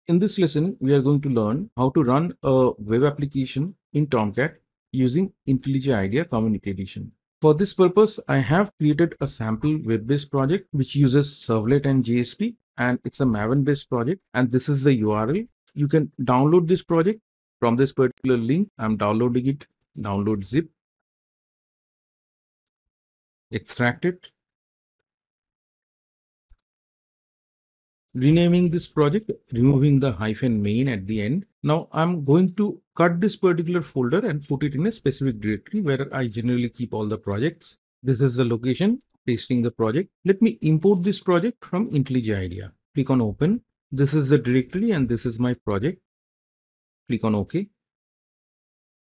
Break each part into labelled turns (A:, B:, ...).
A: In this lesson, we are going to learn how to run a web application in Tomcat using IntelliJ IDEA Community Edition. For this purpose, I have created a sample web-based project which uses Servlet and JSP, and it's a Maven-based project. And this is the URL. You can download this project from this particular link. I'm downloading it. Download zip, extract it, renaming this project, removing the -main at the end. Now I'm going to cut this particular folder and put it in a specific directory where I generally keep all the projects. This is the location, pasting the project. Let me import this project from IntelliJ IDEA. Click on open. This is the directory and this is my project. Click on OK,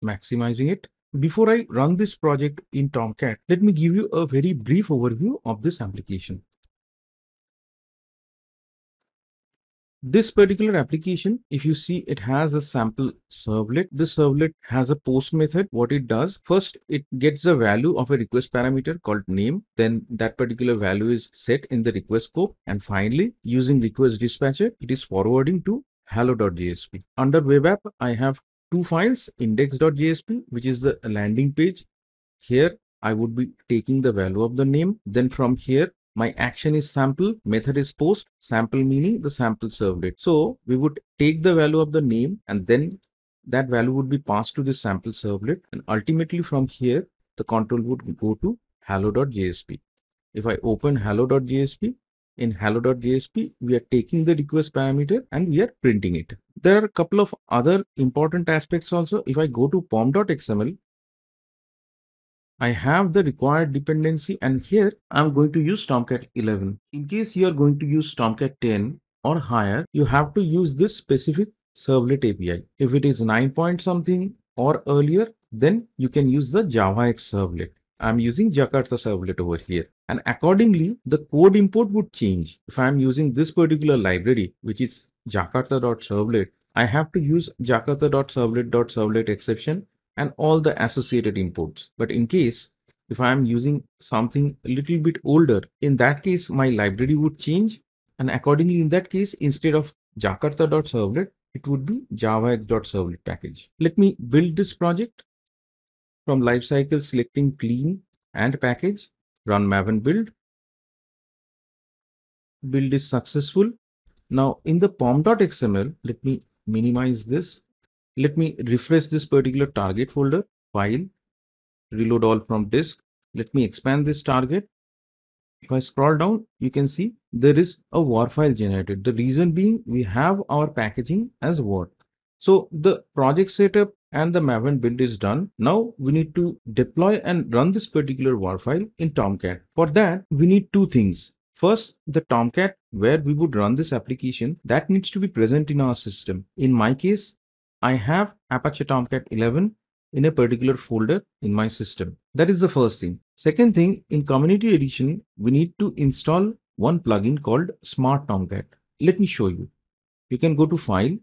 A: maximizing it. Before I run this project in Tomcat, let me give you a very brief overview of this application. This particular application, if you see, it has a sample servlet. This servlet has a post method. What it does, first it gets a value of a request parameter called name. Then that particular value is set in the request scope. And finally, using request dispatcher, it is forwarding to hello.jsp. Under web app, I have two files, index.jsp, which is the landing page. Here, I would be taking the value of the name. Then from here, my action is sample, method is post, sample meaning the sample servlet. So we would take the value of the name and then that value would be passed to the sample servlet. And ultimately from here, the control would go to hello.jsp. If I open hello.jsp, in hello.jsp, we are taking the request parameter and we are printing it. There are a couple of other important aspects also. If I go to pom.xml, I have the required dependency and here I'm going to use Tomcat 11. In case you are going to use Tomcat 10 or higher, you have to use this specific servlet API. If it is 9 point something or earlier, then you can use the Java X servlet. I'm using Jakarta servlet over here. And accordingly, the code import would change. If I'm using this particular library, which is jakarta.servlet, I have to use jakarta.servlet.servlet exception and all the associated imports. But in case if I am using something a little bit older, in that case, my library would change. And accordingly, in that case, instead of jakarta.servlet, it would be javax.servlet package. Let me build this project. From lifecycle, selecting clean and package, run Maven build. Build is successful. Now in the pom.xml, let me minimize this. Let me refresh this particular target folder, file, reload all from disk. Let me expand this target. If I scroll down, you can see there is a war file generated. The reason being we have our packaging as war. So the project setup and the Maven build is done. Now we need to deploy and run this particular war file in Tomcat. For that, we need two things. First, the Tomcat where we would run this application, that needs to be present in our system. In my case, I have Apache Tomcat 11 in a particular folder in my system. That is the first thing. Second thing, in Community Edition, we need to install one plugin called Smart Tomcat. Let me show you. You can go to File,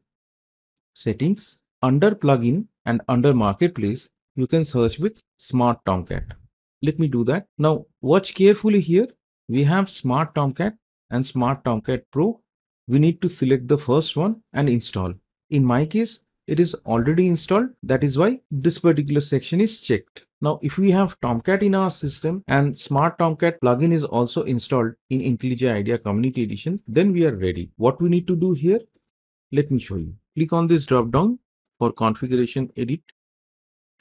A: Settings, under Plugin and under Marketplace, you can search with Smart Tomcat. Let me do that. Now watch carefully here. We have Smart Tomcat and Smart Tomcat Pro. We need to select the first one and install. In my case, it is already installed. That is why this particular section is checked. Now, if we have Tomcat in our system and Smart Tomcat plugin is also installed in IntelliJ IDEA Community Edition, then we are ready. What we need to do here, let me show you. Click on this drop down for configuration edit.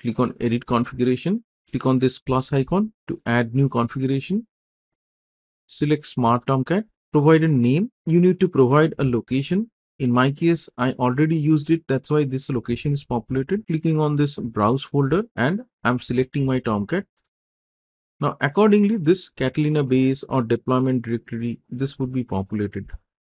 A: Click on edit configuration. Click on this plus icon to add new configuration. Select Smart Tomcat. Provide a name. You need to provide a location. In my case, I already used it. That's why this location is populated. Clicking on this browse folder and I'm selecting my Tomcat. Now, accordingly, this Catalina base or deployment directory, this would be populated.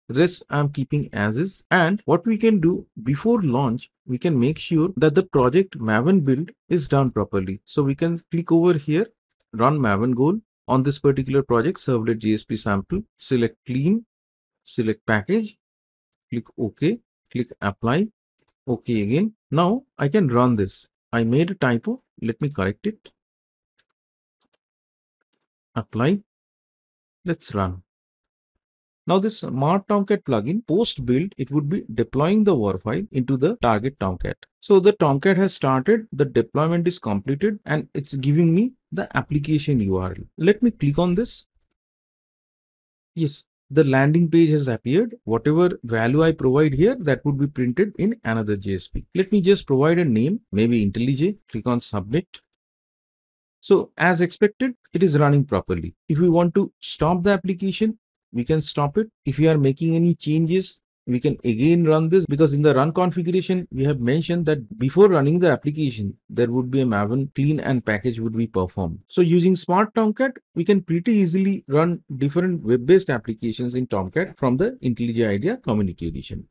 A: Rest I'm keeping as is. And what we can do before launch, we can make sure that the project Maven build is done properly. So we can click over here, run Maven goal on this particular project, servlet JSP sample, select clean, select package, click OK, click apply, OK again. Now I can run this. I made a typo. Let me correct it. Apply. Let's run. Now this Smart Tomcat plugin post build, it would be deploying the WAR file into the target Tomcat. So the Tomcat has started, the deployment is completed, and it's giving me the application URL. Let me click on this. Yes, the landing page has appeared. Whatever value I provide here, that would be printed in another JSP. Let me just provide a name, maybe IntelliJ. Click on submit. So as expected, it is running properly. If we want to stop the application, we can stop it. If we are making any changes, we can again run this, because in the run configuration, we have mentioned that before running the application, there would be a Maven clean and package would be performed. So using Smart Tomcat, we can pretty easily run different web-based applications in Tomcat from the IntelliJ IDEA Community Edition.